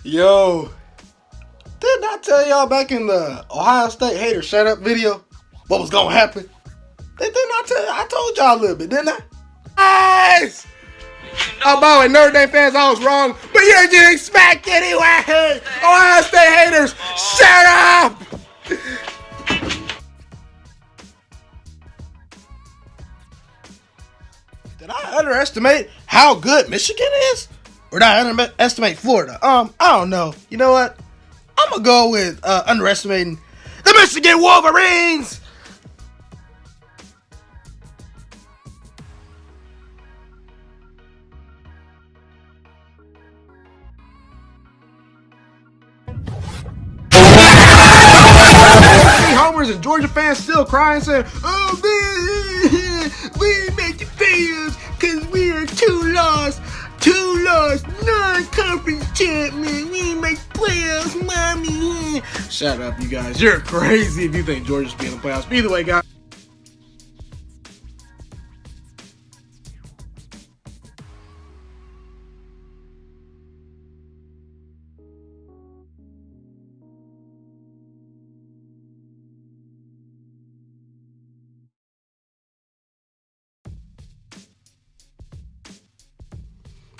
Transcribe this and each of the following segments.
Yo, didn't I tell y'all back in the Ohio State hater shut up video what was gonna happen? Didn't I tell you? I told y'all a little bit, didn't I? Guys! Oh, boy, and Notre Dame fans, I was wrong, but you're getting smacked anyway! Ohio State haters, shut up! Did I underestimate how good Michigan is? Or did I underestimate Florida? I don't know. You know what? I'm gonna go with underestimating the Michigan Wolverines! Homers and Georgia fans still crying, saying, "Oh man, we make the fails because we are two lost, non-conference champions. We make playoffs, mommy." Shut up, you guys. You're crazy if you think Georgia's being in the playoffs. But either way, guys.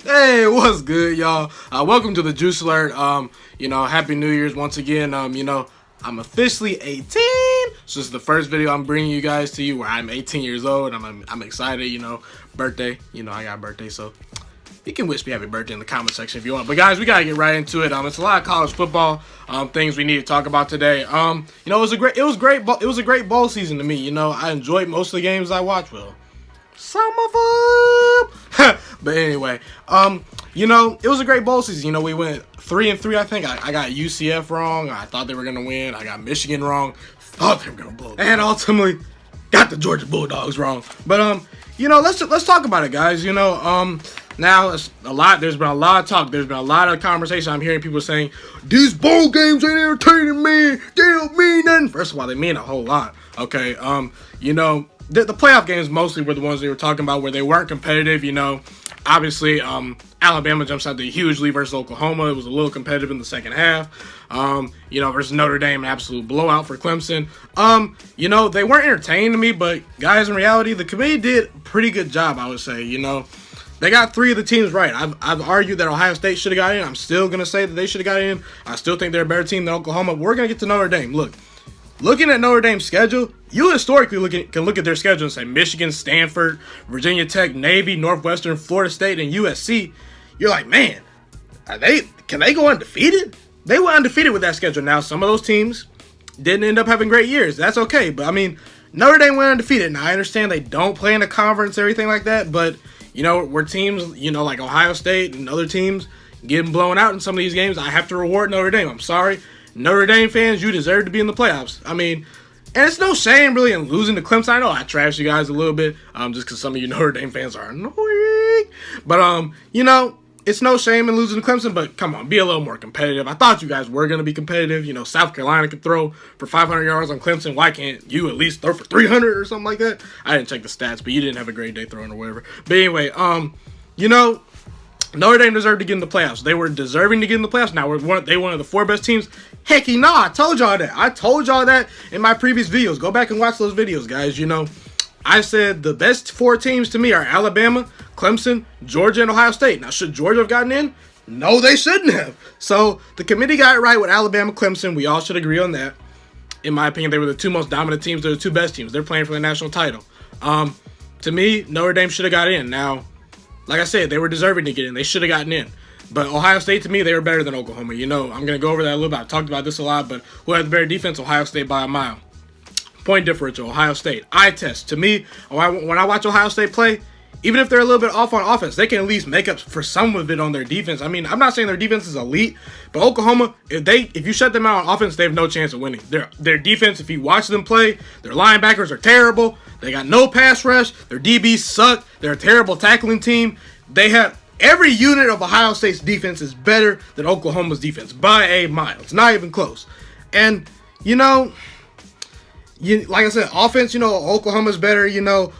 Hey, what's good, y'all? Welcome to the Juice Alert. Happy New Year's once again. I'm officially 18. So this is the first video I'm bringing you guys to you where I'm 18 years old. I'm excited, birthday. I got a birthday, so you can wish me happy birthday in the comment section if you want. But guys, we gotta get right into it. It's a lot of college football things we need to talk about today. It was a great bowl season to me. I enjoyed most of the games I watched. Well, some of them. But anyway, it was a great bowl season. We went 3-3, I think. I got UCF wrong. I thought they were going to win. I got Michigan wrong. Thought they were going to blow. And ultimately, got the Georgia Bulldogs wrong. But, let's talk about it, guys. Now, there's been a lot of talk. There's been a lot of conversation. I'm hearing people saying, these bowl games ain't entertaining me. They don't mean nothing. First of all, they mean a whole lot. Okay, the playoff games mostly were the ones they were talking about where they weren't competitive. Obviously, Alabama jumps out the huge lead versus Oklahoma. It was a little competitive in the second half. Versus Notre Dame, an absolute blowout for Clemson. They weren't entertaining to me, but guys, in reality, the committee did a pretty good job, I would say. They got three of the teams right. I've argued that Ohio State should have got in. I'm still going to say that they should have got in. I still think they're a better team than Oklahoma. But we're going to get to Notre Dame. Looking at Notre Dame's schedule, you historically can look at their schedule and say Michigan, Stanford, Virginia Tech, Navy, Northwestern, Florida State, and USC. You're like, man, can they go undefeated? They went undefeated with that schedule. Now, some of those teams didn't end up having great years. That's okay. But, Notre Dame went undefeated. Now, I understand they don't play in a conference or anything like that. But, where teams, like Ohio State and other teams getting blown out in some of these games, I have to reward Notre Dame. I'm sorry. Notre Dame fans, you deserve to be in the playoffs. And it's no shame really in losing to Clemson. I know I trashed you guys a little bit, just because some of you Notre Dame fans are annoying. But, it's no shame in losing to Clemson, but come on, be a little more competitive. I thought you guys were going to be competitive. South Carolina could throw for 500 yards on Clemson. Why can't you at least throw for 300 or something like that? I didn't check the stats, but you didn't have a great day throwing or whatever. But anyway, Notre Dame deserved to get in the playoffs. They were deserving to get in the playoffs. Now, they one of the four best teams. Hecky, no, I told y'all that. I told y'all that in my previous videos. Go back and watch those videos, guys. I said the best four teams to me are Alabama, Clemson, Georgia, and Ohio State. Now, should Georgia have gotten in? No, they shouldn't have. So, the committee got it right with Alabama, Clemson. We all should agree on that. In my opinion, they were the two most dominant teams. They're the two best teams. They're playing for the national title. To me, Notre Dame should have got in. Now, like I said, they were deserving to get in. They should have gotten in. But Ohio State, to me, they were better than Oklahoma. I'm going to go over that a little bit. I've talked about this a lot, but who had the better defense? Ohio State by a mile. Point differential, Ohio State. Eye test. To me, when I watch Ohio State play, even if they're a little bit off on offense, they can at least make up for some of it on their defense. I'm not saying their defense is elite, but Oklahoma, if you shut them out on offense, they have no chance of winning. Their defense, if you watch them play, their linebackers are terrible. They got no pass rush. Their DBs suck. They're a terrible tackling team. They have every unit of Ohio State's defense is better than Oklahoma's defense by a mile. It's not even close. And, like I said, offense, Oklahoma's better,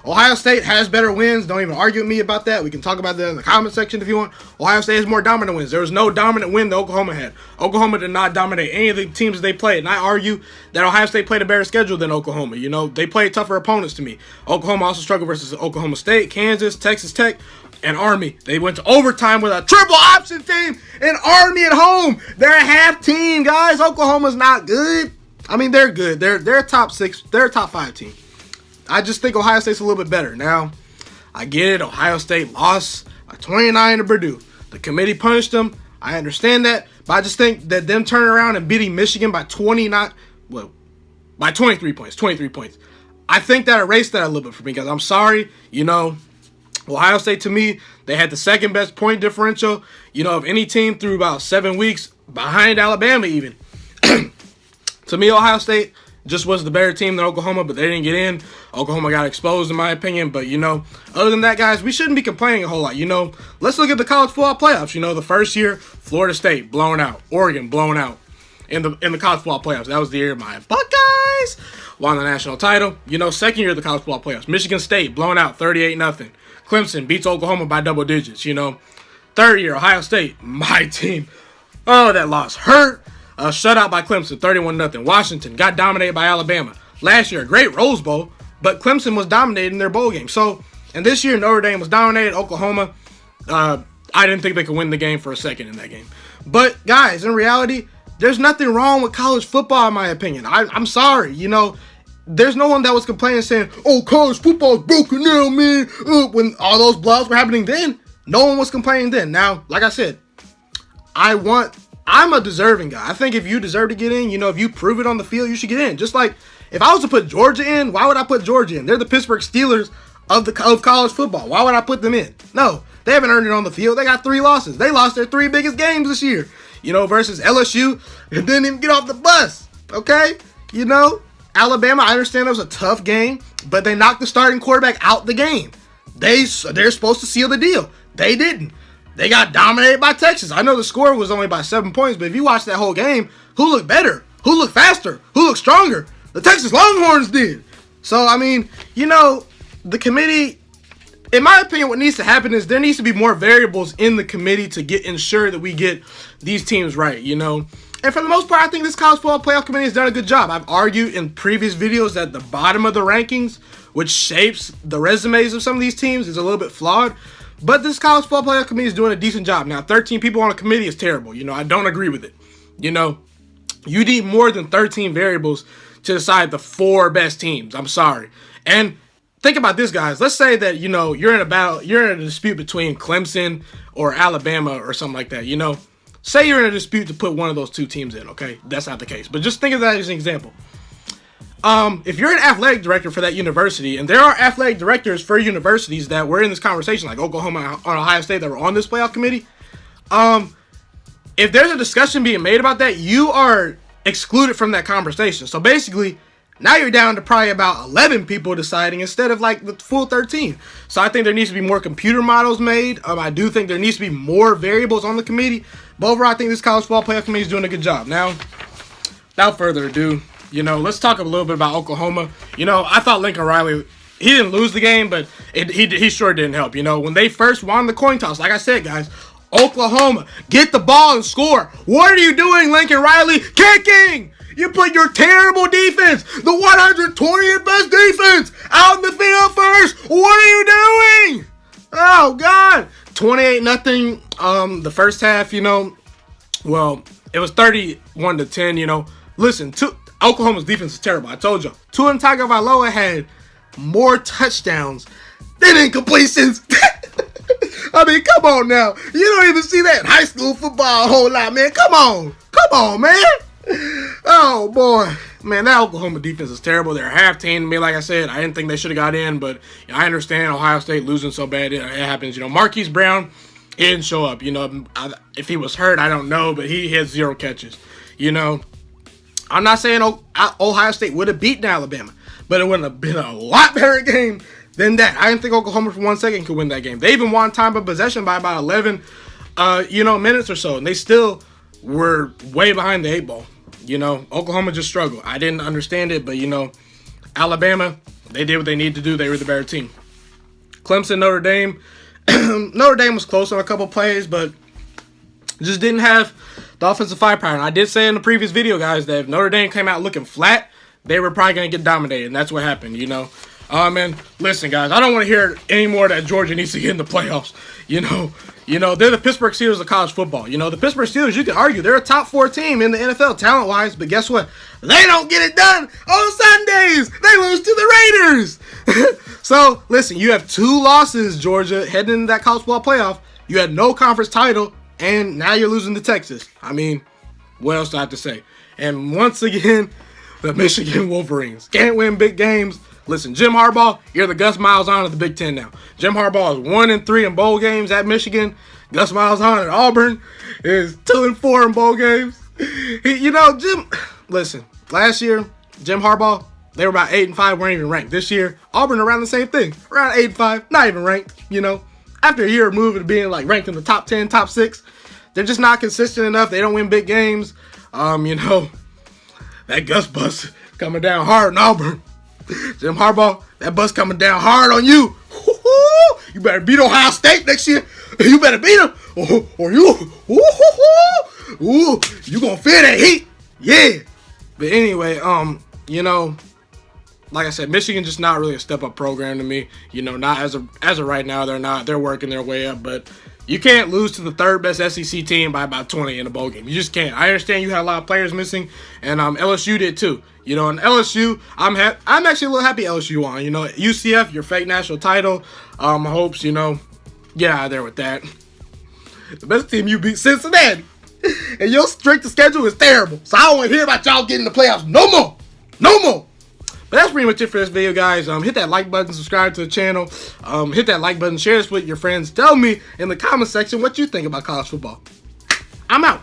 Ohio State has better wins. Don't even argue with me about that. We can talk about that in the comment section if you want. Ohio State has more dominant wins. There was no dominant win that Oklahoma had. Oklahoma did not dominate any of the teams they played. And I argue that Ohio State played a better schedule than Oklahoma. They played tougher opponents to me. Oklahoma also struggled versus Oklahoma State, Kansas, Texas Tech, and Army. They went to overtime with a triple option team and Army at home. They're a half team, guys. Oklahoma's not good. I mean, they're good. They're a top 6. They're a top 5 team. I just think Ohio State's a little bit better. Now, I get it. Ohio State lost by 29 to Purdue. The committee punished them. I understand that. But I just think that them turning around and beating Michigan by 23 points. 23 points. I think that erased that a little bit for me because I'm sorry. Ohio State, to me, they had the second best point differential, of any team through about 7 weeks behind Alabama even. To me, Ohio State just was the better team than Oklahoma, but they didn't get in. Oklahoma got exposed, in my opinion. But, other than that, guys, we shouldn't be complaining a whole lot. Let's look at the college football playoffs. The first year, Florida State blown out. Oregon blown out in the college football playoffs. That was the year my Buckeyes won the national title. Second year of the college football playoffs, Michigan State blown out 38-0. Clemson beats Oklahoma by double digits. Third year, Ohio State, my team. Oh, that loss hurt. Shutout by Clemson, 31-0. Washington got dominated by Alabama. Last year, a great Rose Bowl, but Clemson was dominating their bowl game. So, and this year, Notre Dame was dominated. Oklahoma, I didn't think they could win the game for a second in that game. But, guys, in reality, there's nothing wrong with college football, in my opinion. I'm sorry, there's no one that was complaining saying, oh, college football is broken now, man. When all those blowouts were happening then, no one was complaining then. Now, like I said, I'm a deserving guy. I think if you deserve to get in, if you prove it on the field, you should get in. Just like if I was to put Georgia in, why would I put Georgia in? They're the Pittsburgh Steelers of college football. Why would I put them in? No, they haven't earned it on the field. They got 3 losses. They lost their 3 biggest games this year, versus LSU and didn't even get off the bus. Okay? Alabama, I understand that was a tough game, but they knocked the starting quarterback out the game. They're supposed to seal the deal. They didn't. They got dominated by Texas. I know the score was only by 7 points, but if you watch that whole game, who looked better? Who looked faster? Who looked stronger? The Texas Longhorns did. So, I mean, the committee, in my opinion, what needs to happen is there needs to be more variables in the committee to ensure that we get these teams right, And for the most part, I think this college football playoff committee has done a good job. I've argued in previous videos that the bottom of the rankings, which shapes the resumes of some of these teams, is a little bit flawed. But this college football playoff committee is doing a decent job. Now, 13 people on a committee is terrible. I don't agree with it. You need more than 13 variables to decide the 4 best teams. I'm sorry. And think about this, guys. Let's say that, you're in a battle, you're in a dispute between Clemson or Alabama or something like that, Say you're in a dispute to put one of those 2 teams in, okay? That's not the case. But just think of that as an example. If you're an athletic director for that university, and there are athletic directors for universities that were in this conversation, like Oklahoma or Ohio State, that were on this playoff committee, if there's a discussion being made about that, you are excluded from that conversation. So basically, now you're down to probably about 11 people deciding instead of like the full 13. So I think there needs to be more computer models made. I do think there needs to be more variables on the committee. But overall, I think this college football playoff committee is doing a good job. Now, without further ado, let's talk a little bit about Oklahoma. I thought Lincoln Riley, he didn't lose the game, but he sure didn't help. When they first won the coin toss, like I said, guys, Oklahoma, get the ball and score. What are you doing, Lincoln Riley? Kicking! You put your terrible defense, the 120th best defense, out in the field first. What are you doing? Oh, God. 28-0, the first half, well, it was 31-10, Listen, Oklahoma's defense is terrible. I told you. Tua Tagovailoa had more touchdowns than incompletions. I mean, come on now. You don't even see that in high school football a whole lot, man. Come on, man. Oh, boy. Man, that Oklahoma defense is terrible. They're a half team to me, like I said. I didn't think they should have got in, but I understand Ohio State losing so bad. It happens. Marquise Brown, he didn't show up. If he was hurt, I don't know, but he had 0 catches. I'm not saying Ohio State would have beaten Alabama, but it would have been a lot better game than that. I didn't think Oklahoma for 1 second could win that game. They even won time of possession by about 11, minutes or so, and they still were way behind the 8 ball. Oklahoma just struggled. I didn't understand it, but Alabama, they did what they needed to do. They were the better team. Clemson, Notre Dame. Notre Dame was close on a couple plays, but just didn't have the offensive firepower. And I did say in the previous video, guys, that if Notre Dame came out looking flat, they were probably going to get dominated, and that's what happened, you know. And listen, guys, I don't want to hear anymore that Georgia needs to get in the playoffs. You know, they're the Pittsburgh Steelers of college football. You know, the Pittsburgh Steelers, you can argue, they're a top 4 team in the NFL talent-wise, but guess what? They don't get it done on Sundays. They lose to the Raiders. So, listen, you have 2 losses, Georgia, heading into that college football playoff. You had no conference title, and now you're losing to Texas. I mean, what else do I have to say? And once again, the Michigan Wolverines can't win big games. Listen, Jim Harbaugh, you're the Gus Malzahn of the Big Ten now. Jim Harbaugh is 1-3 in bowl games at Michigan. Gus Malzahn at Auburn is 2-4 in bowl games. Listen, last year, Jim Harbaugh, they were about 8-5, weren't even ranked. This year, Auburn around the same thing, around 8-5, not even ranked, you know. After a year of moving to being like ranked in the top 10, top 6, they're just not consistent enough. They don't win big games. That Gus bus coming down hard in Auburn. Jim Harbaugh, that bus coming down hard on you. You better beat Ohio State next year. You better beat them, or you gonna feel that heat. Yeah. But anyway, like I said, Michigan just not really a step-up program to me. You know, not as of right now, they're not. They're working their way up, but you can't lose to the 3rd best SEC team by about 20 in a bowl game. You just can't. I understand you had a lot of players missing, and LSU did too. You know, and LSU, I'm actually a little happy LSU won. You know, UCF, your fake national title. Hopes, get out of there with that. The best team you beat, Cincinnati, and your strength of schedule is terrible. So I don't want to hear about y'all getting the playoffs no more. But that's pretty much it for this video, guys. Hit that like button, subscribe to the channel. Hit that like button, share this with your friends. Tell me in the comment section what you think about college football. I'm out.